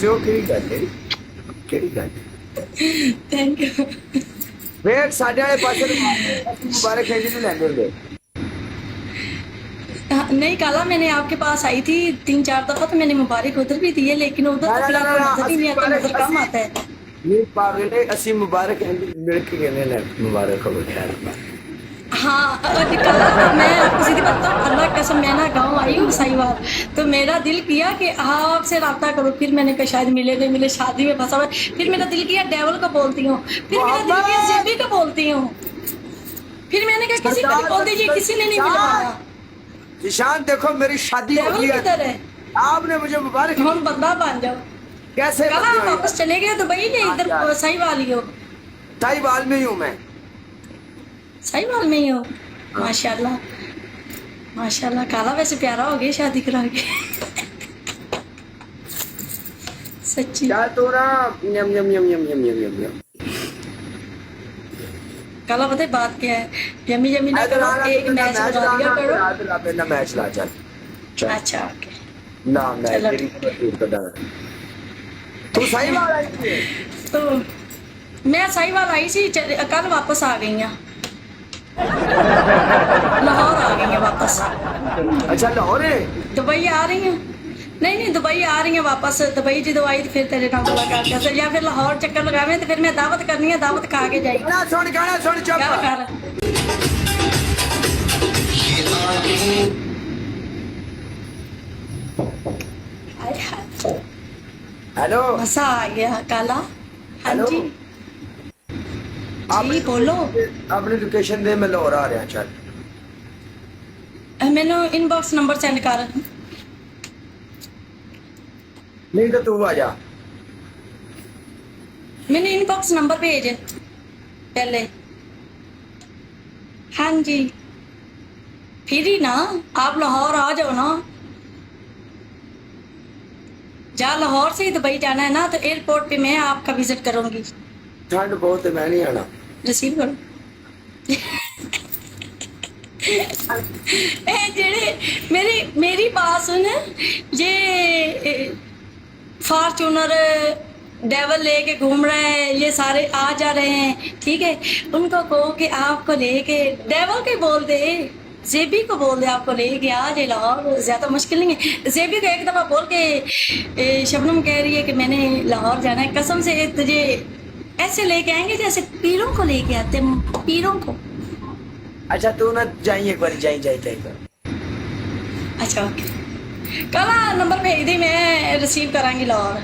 ਹੋ ਕਿਹੜੀ ਗੱਲ ਹੈ ਕਿਹੜੀ ਗੱਲ थैंक यू। ਵੇਖ ਸਾਡੇ ਵਾਲੇ ਪਾਸੇ ਨੂੰ ਮੁਬਾਰਕ ਹੈ ਜਿਹਨੂੰ ਲੈਂਦੇ ਹੁੰਦੇ नहीं काला, मैंने आपके पास आई थी 3-4 दफा, तो मैंने मुबारक उधर भी दिए, लेकिन उधर तो फिर आपको नजर ही नहीं आता, नजर कम आता है। ये पागल है असि मुबारक है मिल के कहने लग मुबारक हो खैर हाँ काला, मैं आपको सीधी बताऊँ, अल्लाह कसम, मैं ना गाँव आई हूँ साहिवाल, तो मेरा दिल किया कि आपसे रब्ता करो, फिर मैंने कहा शायद मिले नहीं मिले, शादी में फंसा हुआ, फिर मेरा दिल किया डेवल को बोलती हूँ, फिर मेरा दिल किया जेबी को बोलती हूँ, फिर मैंने कहा किसी को भी बोल दीजिए, किसी ने नहीं मिलवाया। ईशान देखो मेरी शादी हो डेवल गई किधर है है? आपने मुझे मुबारक हम बंदा बन जाओ। कैसे कल आप वापस चले गए दुबई के, इधर साहिवाल ही हो? साहिवाल में ही हूँ मैं साहिवाल में ही हो? माशाल्लाह माशाल्लाह। काला वैसे प्यारा हो गया शादी करा के सच्ची। क्या तो ना यम यम यम यम यम यम यम यम काला पता है बात क्या है, यमी यमी ना करो, एक मैच बना दिया करो। ना मैच ला चल अच्छा ओके। ना मैं चलो तेरी तू साहिवाल आई थी तो मैं साहिवाल आई सी, कल वापस आ गई हूँ, लाहौर आ गई है वापस। अच्छा लाहौर है दुबई आ रही हूँ, नहीं नहीं दुबई आ रही है वापस। दुबई जो आई तो फिर तेरे नाम मुलाकात कर, या फिर लाहौर चक्कर लगावे तो फिर मैं दावत करनी है, दावत खा के जाएगी। गाना सुन चुप क्या कर हाय हाय, हेलो मजा आ गया काला। हाँ हेलो। जी जी बोलो। अपनी लोकेशन दे मैं लाहौर आ रहा चल मैंने इनबॉक्स नंबर सेंड कर। नहीं तो तू आ जा मैंने इनबॉक्स नंबर भेज पहले। हाँ जी फिर ही ना, आप लाहौर आ जाओ ना, जा लाहौर से ही दुबई जाना है ना, तो एयरपोर्ट पे मैं आपका विजिट करूंगी। ठंड बहुत है मैं नहीं आना रिसीव करो ए जेड़े मेरी मेरी बात सुन, ये फॉर्चूनर डेवल लेके घूम रहे हैं, ये सारे आ जा रहे हैं, ठीक है, उनको कहो कि आपको लेके डेवल के बोल दे, जेबी को बोल दे आपको लेके आ जाए लाहौर, ज्यादा मुश्किल नहीं है। जेबी को एक दफा बोल के शबनम कह रही है कि मैंने लाहौर जाना है, कसम से तुझे ऐसे लेके आएंगे जैसे पीरों को लेके आते हैं, पीरों को। अच्छा तू ना जाइए एक बार जाई जाई जाई अच्छा ओके, कल नंबर भेज दी, मैं रिसीव करांगी लाहौर,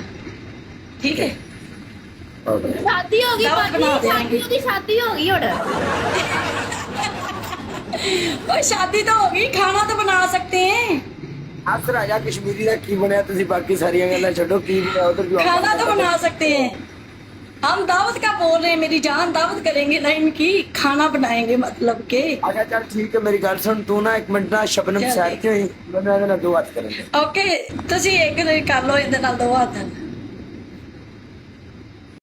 ठीक है। ओके शादी होगी दावत भाजी, बना देंगे। शादी होगी और ओए शादी तो होगी, खाना तो बना सकते हैं, आज राजा कश्मीरी का की बनया तुसी बाकी सारी गल्लां छोड़ो की बनाओ तो खाना तो बना सकते हैं। हम दावत का बोल रहे हैं, मेरी जान दावत करेंगे ना इनकी, खाना बनाएंगे मतलब के। अच्छा चल ठीक है मेरी गल सुन तू ना एक मिनट ना शबनम चल सैर ठीक। क्यों मैं ना दो बात करेंगे ओके तुसी एक कर लो, इहदे नाल दो हत्थ।